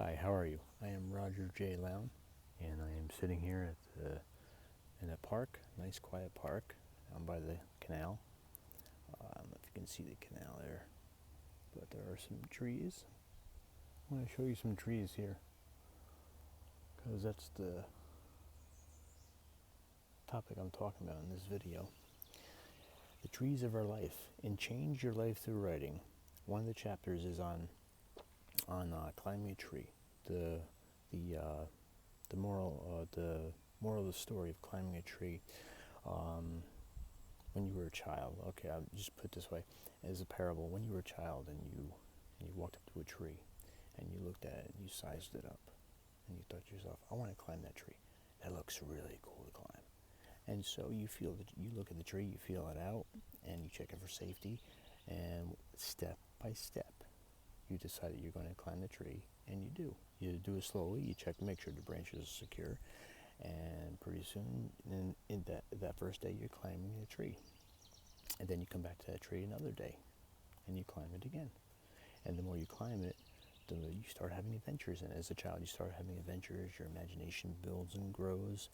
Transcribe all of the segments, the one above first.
Hi, how are you? I am Roger J. Lown, and I am sitting here in a park, nice quiet park down by the canal. I don't know if you can see the canal there, but there are some trees. I want to show you some trees here, because that's the topic I'm talking about in this video. The trees of our life, and change your life through writing. One of the chapters is on climbing a tree. The uh, the moral of the story of climbing a tree. When you were a child, okay, I'll just put it this way, as a parable. When you were a child and you walked up to a tree, and you looked at it and you sized it up, and you thought to yourself, I want to climb that tree. That looks really cool to climb. And so you look at the tree, you feel it out, and you check it for safety, and step by step, you decide that you're going to climb the tree, and you do. You do it slowly. You check to make sure the branches are secure, and pretty soon, in that first day, you're climbing the tree, and then you come back to that tree another day, and you climb it again. And the more you climb it, the more you start having adventures. And as a child, you start having adventures. Your imagination builds and grows.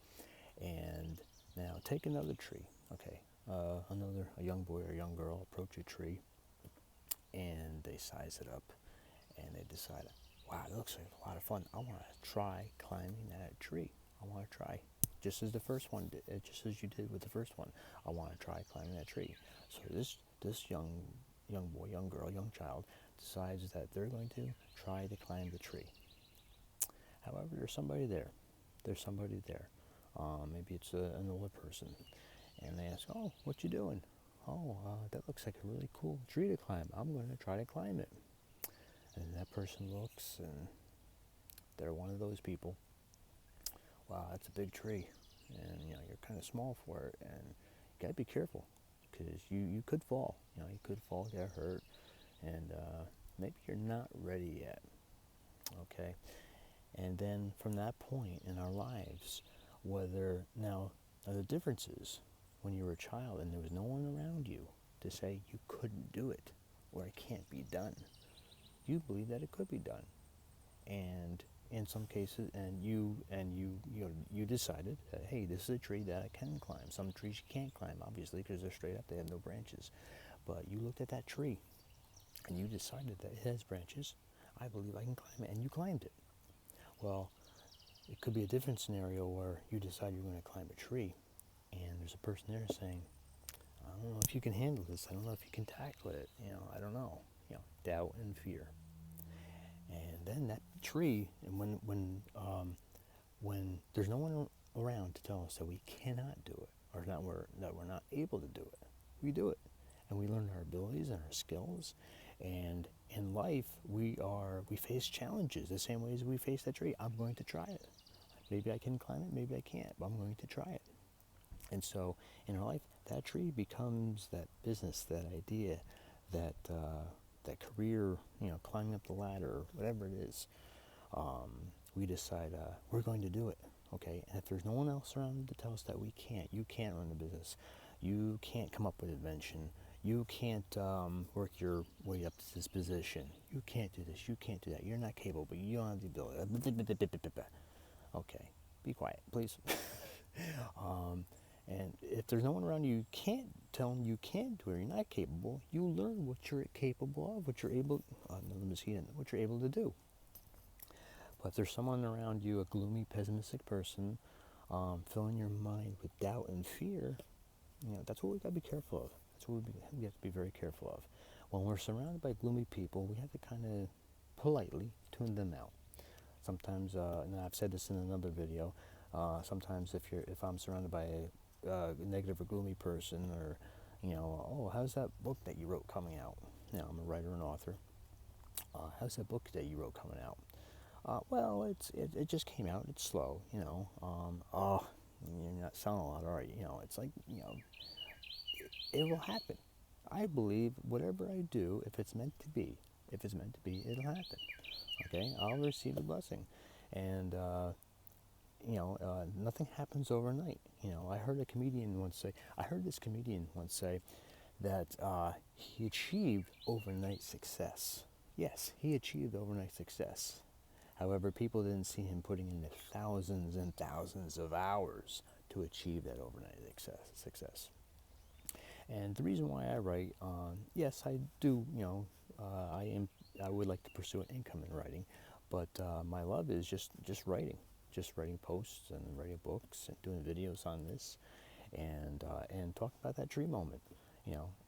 And now take another tree. Okay, a young boy or a young girl approach a tree, and they size it up, and they decide, wow, that looks like a lot of fun. I want to try climbing that tree. I want to try, just as the first one did, just as you did with the first one. I want to try climbing that tree. So this young boy, young girl, young child decides that they're going to try to climb the tree. However, there's somebody there. Maybe it's an older person, and they ask, "Oh, what you doing?" "Oh, that looks like a really cool tree to climb. I'm going to try to climb it." And that person looks, and they're one of those people. Wow, that's a big tree, and you're kind of small for it, and you gotta be careful, because you could fall. You could fall, get hurt, and maybe you're not ready yet. Okay, and then from that point in our lives, whether now the difference is when you were a child and there was no one around you to say you couldn't do it or it can't be done. You believe that it could be done, and in some cases, you decided that, hey, this is a tree that I can climb. Some trees you can't climb, obviously, because they're straight up, they have no branches. But you looked at that tree, and you decided that it has branches. I believe I can climb it, and you climbed it. Well, it could be a different scenario where you decide you're going to climb a tree, and there's a person there saying, I don't know if you can handle this. I don't know if you can tackle it. I don't know. Doubt and fear. And then that tree, and when there's no one around to tell us that we cannot do it, or that we're not able to do it, we do it, and we learn our abilities and our skills. And in life, we face challenges the same way as we face that tree. I'm going to try it. Maybe I can climb it, maybe I can't, but I'm going to try it. And so in our life, that tree becomes that business, that idea, that career, climbing up the ladder, whatever it is. We decide we're going to do it, okay? And if there's no one else around to tell us that we can't, you can't run the business, you can't come up with invention, you can't work your way up to this position, you can't do this, you can't do that, you're not capable, you don't have the ability. Okay, be quiet, please. And if there's no one around you can't tell them you can't do it, you're not capable, you learn what you're capable of, what you're able to do. But if there's someone around you, a gloomy, pessimistic person, filling your mind with doubt and fear, that's what we got to be careful of. That's what we have to be very careful of. When we're surrounded by gloomy people, we have to kind of politely tune them out. Sometimes, and I've said this in another video, sometimes if I'm surrounded by a negative or gloomy person, or oh, how's that book that you wrote coming out? I'm a writer and author. How's that book that you wrote coming out? Well, it just came out. It's slow, oh, you're not selling a lot, are you? It's like, it will happen. I believe whatever I do, if it's meant to be, it'll happen. Okay, I'll receive a blessing, and nothing happens overnight. I heard this comedian once say that he achieved overnight success. Yes, he achieved overnight success. However, people didn't see him putting in the thousands and thousands of hours to achieve that overnight success. And the reason why I write, yes, I do, I would like to pursue an income in writing, but my love is just writing posts and writing books and doing videos on this, and talk about that tree moment,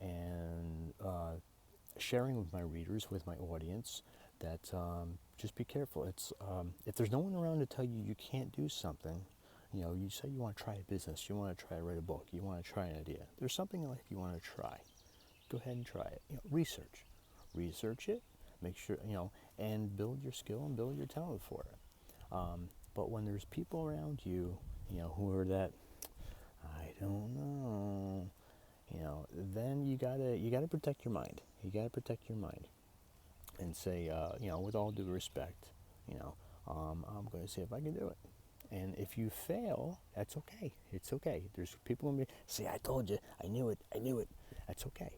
and sharing with my readers, with my audience, that just be careful. It's if there's no one around to tell you you can't do something, you say you want to try a business, you want to try to write a book, you want to try an idea. There's something in life you want to try. Go ahead and try it. Research it, make sure, and build your skill and build your talent for it. But when there's people around you, who are that, I don't know, then you gotta protect your mind. You gotta protect your mind, and say, with all due respect, I'm going to see if I can do it. And if you fail, that's okay. It's okay. There's people going to be, see, I told you, I knew it. That's okay.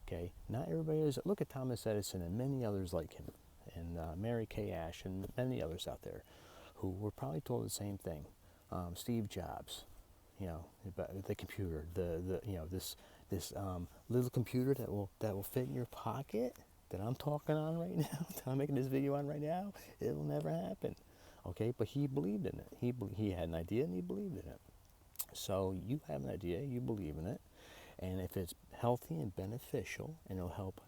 Okay. Not everybody is. Look at Thomas Edison and many others like him, and Mary Kay Ash and many others out there, who were probably told the same thing. Steve Jobs, about the computer, this little computer that will fit in your pocket, that I'm talking on right now, that I'm making this video on right now. It will never happen. Okay, but he believed in it. He had an idea and he believed in it. So you have an idea, you believe in it, and if it's healthy and beneficial and it'll help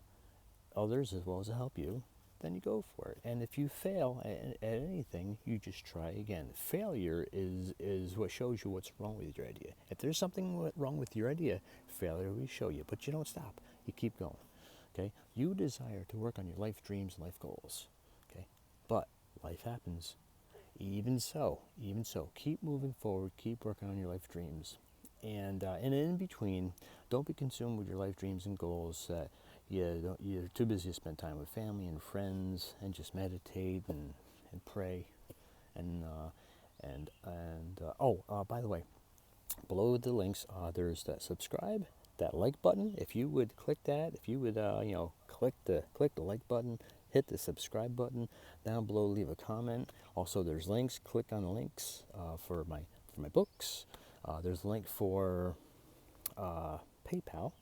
others as well as it'll help you, then you go for it. And if you fail at anything, you just try again. Failure is what shows you what's wrong with your idea. If there's something wrong with your idea, failure will show you. But you don't stop. You keep going. Okay? You desire to work on your life dreams and life goals. Okay? But life happens. Even so, keep moving forward. Keep working on your life dreams. And in between, don't be consumed with your life dreams and goals that you're too busy to spend time with family and friends and just meditate and pray. And by the way, below the links, there's that subscribe, that like button. If you would click that, if you would click the like button, hit the subscribe button down below, leave a comment. Also, there's links. Click on the links for my books. There's a link for PayPal.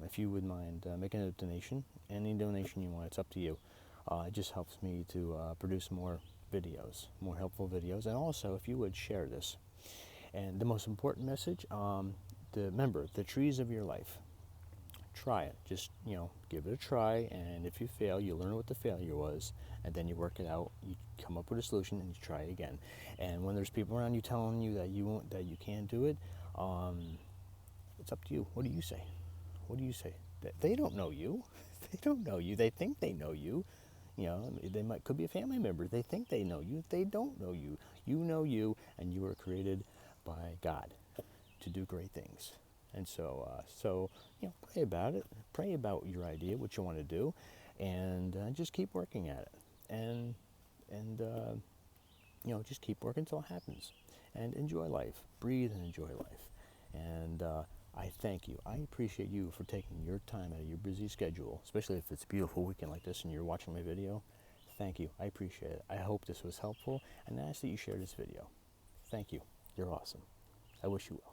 If you would mind making a donation, any donation you want, it's up to you. It just helps me to produce more videos, more helpful videos, and also if you would share this. And the most important message, remember, the trees of your life. Try it. Just, give it a try, and if you fail, you learn what the failure was, and then you work it out, you come up with a solution, and you try it again. And when there's people around you telling you that you can't do it, it's up to you. What do you say? They don't know you. They don't know you. They think they know you. Could be a family member. They think they know you. They don't know you. You know you, and you were created by God to do great things. And so pray about it. Pray about your idea, what you want to do, and just keep working at it. And just keep working until it happens. And enjoy life. Breathe and enjoy life. And I thank you. I appreciate you for taking your time out of your busy schedule, especially if it's a beautiful weekend like this and you're watching my video. Thank you. I appreciate it. I hope this was helpful, and I ask that you share this video. Thank you. You're awesome. I wish you well.